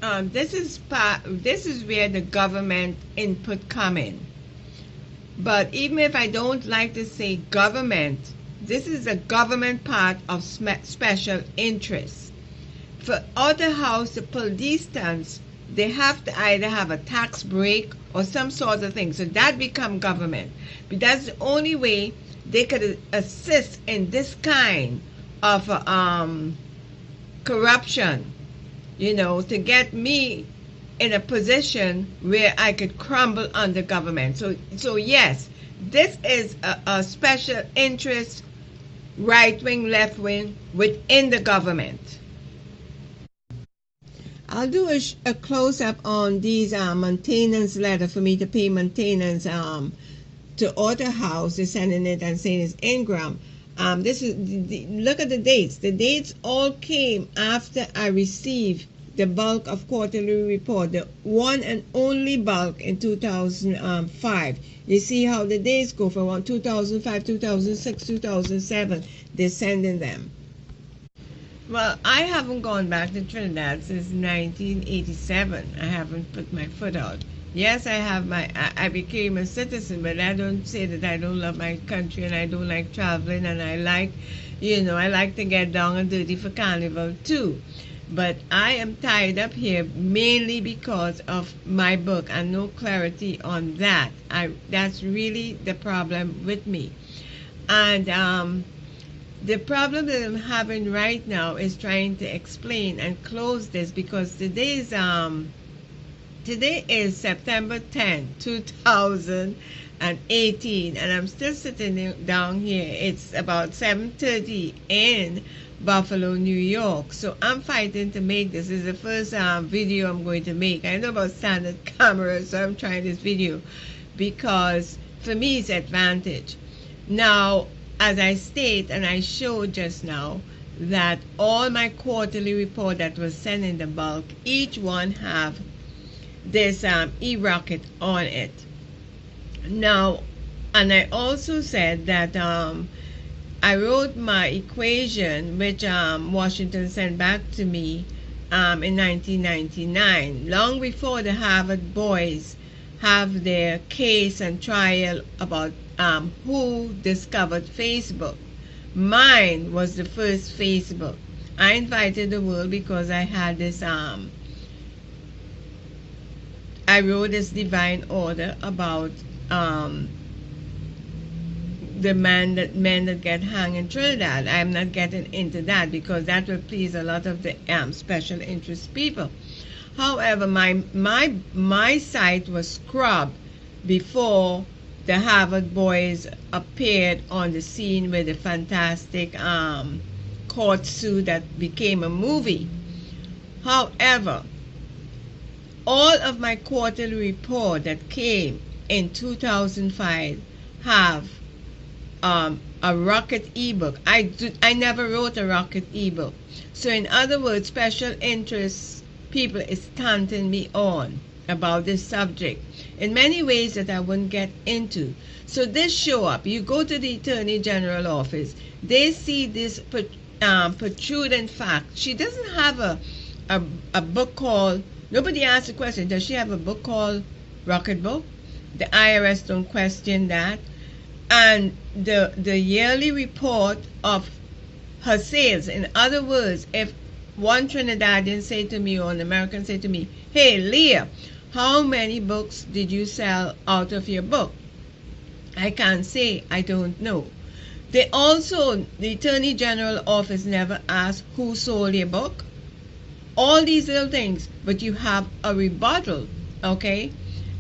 This is where the government input come in. But even if I don't like to say government, this is a government part of special interest. For other house, the pull distance, they have to either have a tax break or some sort of thing. So that become government. But that's the only way they could assist in this kind of corruption, to get me in a position where I could crumble under government. So yes, this is a special interest, right wing, left wing, within the government. I'll do a close up on these maintenance letter for me to pay maintenance to other house. They're sending it and saying it's Ingram. This is look at the dates. The dates all came after I received the bulk of quarterly report, the one and only bulk in 2005. You see how the days go from 2005, 2006, 2007. They're sending them. Well, I haven't gone back to Trinidad since 1987. I haven't put my foot out. Yes, I became a citizen, but I don't say that I don't love my country and I don't like traveling and I like to get down and dirty for carnival too. But I am tied up here mainly because of my book and no clarity on that. That's really the problem with me. And the problem that I'm having right now is trying to explain and close this because today is September 10, 2018, and I'm still sitting down here. It's about 7:30 in Buffalo, New York. So I'm fighting to make this. This is the first video I'm going to make. I know about standard cameras, so I'm trying this video because for me it's advantage. Now, as I state and I showed just now, that all my quarterly report that was sent in the bulk, each one have this e-rocket on it. Now, and I also said that I wrote my equation, which Washington sent back to me in 1999, long before the Harvard boys have their case and trial about who discovered Facebook. Mine was the first Facebook. I invited the world because I had this I wrote this divine order about the men that get hung in Trinidad. I'm not getting into that because that will please a lot of the special interest people. However, my site was scrubbed before the Harvard boys appeared on the scene with a fantastic court suit that became a movie. However, all of my quarterly report that came in 2005 have a Rocket ebook. I never wrote a Rocket ebook. So in other words, special interest people is taunting me on about this subject in many ways that I wouldn't get into. So this show up. You go to the Attorney General office. They see this protruding fact. She doesn't have a book called, nobody asked the question, does she have a book called Rocket Book? The IRS don't question that. And the yearly report of her sales. In other words, if one Trinidadian say to me or an American say to me, hey Leah, how many books did you sell out of your book? I can't say, I don't know. They also, the Attorney General office never asked who sold your book. All these little things, but you have a rebuttal, okay?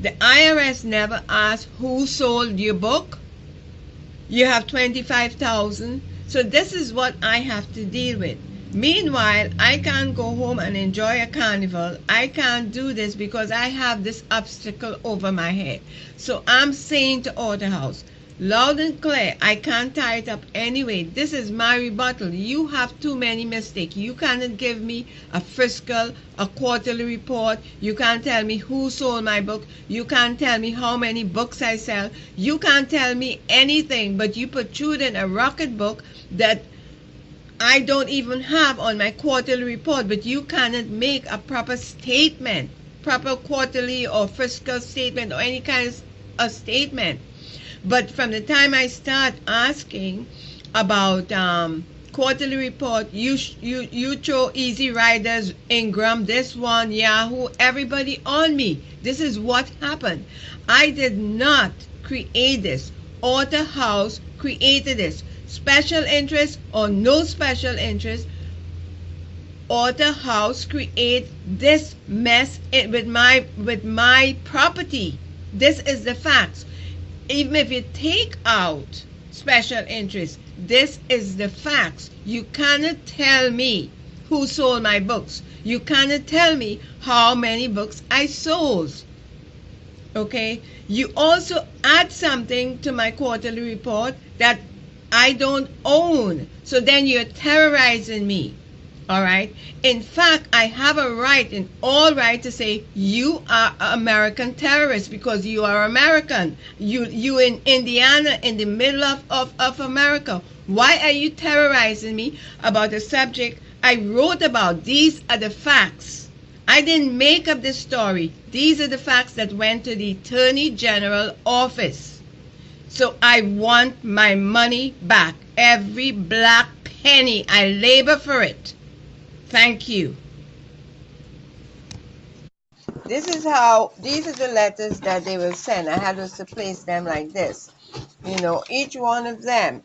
The IRS never asked who sold your book. You have 25,000. So this is what I have to deal with. Meanwhile, I can't go home and enjoy a carnival. I can't do this because I have this obstacle over my head. So I'm saying to Order House, loud and clear, I can't tie it up anyway. This is my rebuttal. You have too many mistakes. You cannot give me a fiscal, a quarterly report. You can't tell me who sold my book. You can't tell me how many books I sell. You can't tell me anything, but you protrude in a Rocket Book that I don't even have on my quarterly report, but you cannot make a proper statement, proper quarterly or fiscal statement or any kind of a statement. But from the time I start asking about quarterly report, you throw Easy Riders, Ingram, this one, Yahoo, everybody on me. This is what happened. I did not create this. Author House created this. Special interest or no special interest, Author House create this mess with my property. This is the facts. Even if you take out special interest, this is the facts. You cannot tell me who sold my books. You cannot tell me how many books I sold. Okay? You also add something to my quarterly report that I don't own. So then you're terrorizing me. All right. In fact, I have a right, an all right, to say you are American terrorists because you are American. You in Indiana, in the middle of America. Why are you terrorizing me about a subject I wrote about? These are the facts. I didn't make up this story. These are the facts that went to the Attorney General office. So I want my money back. Every black penny. I labor for it. Thank you. These are the letters that they will send. I had to place them like this. Each one of them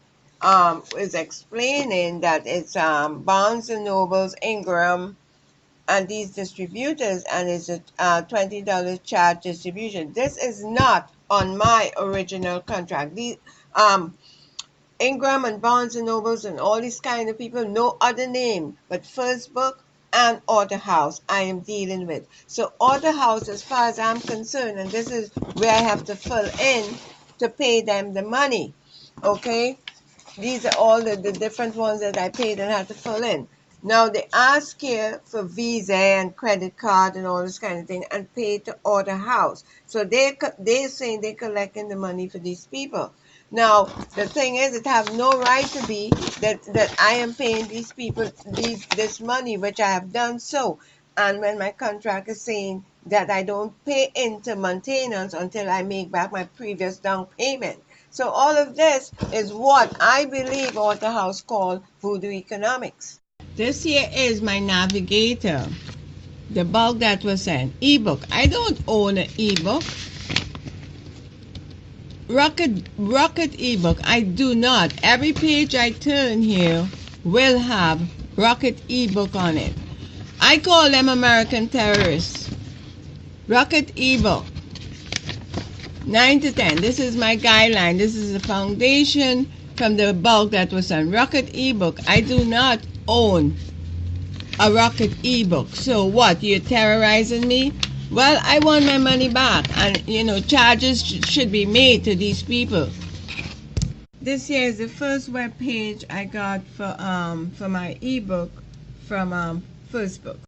is explaining that it's Barnes and Nobles, Ingram, and these distributors, and it's a $20 charge distribution. This is not on my original contract. These Ingram and Barnes and Nobles and all these kind of people, no other name but First Book and Author House I am dealing with. So Author House, as far as I'm concerned, and this is where I have to fill in to pay them the money. Okay? These are all the different ones that I paid and had to fill in. Now they ask here for Visa and credit card and all this kind of thing and pay to Author House. So they're saying they're collecting the money for these people. Now, the thing is, it have no right to be that I am paying these people this money, which I have done so. And when my contract is saying that I don't pay into maintenance until I make back my previous down payment. So all of this is what I believe Author House called voodoo economics. This here is my navigator, the bulk that was sent. Ebook. I don't own an ebook. Rocket ebook. I do not. Every page I turn here will have Rocket ebook on it. I call them American terrorists. Rocket ebook. 9 to 10. This is my guideline. This is the foundation from the bulk that was on Rocket ebook. I do not own a Rocket ebook. So what? You're terrorizing me? Well, I want my money back, and charges should be made to these people. This here is the first web page I got for my ebook from First Book.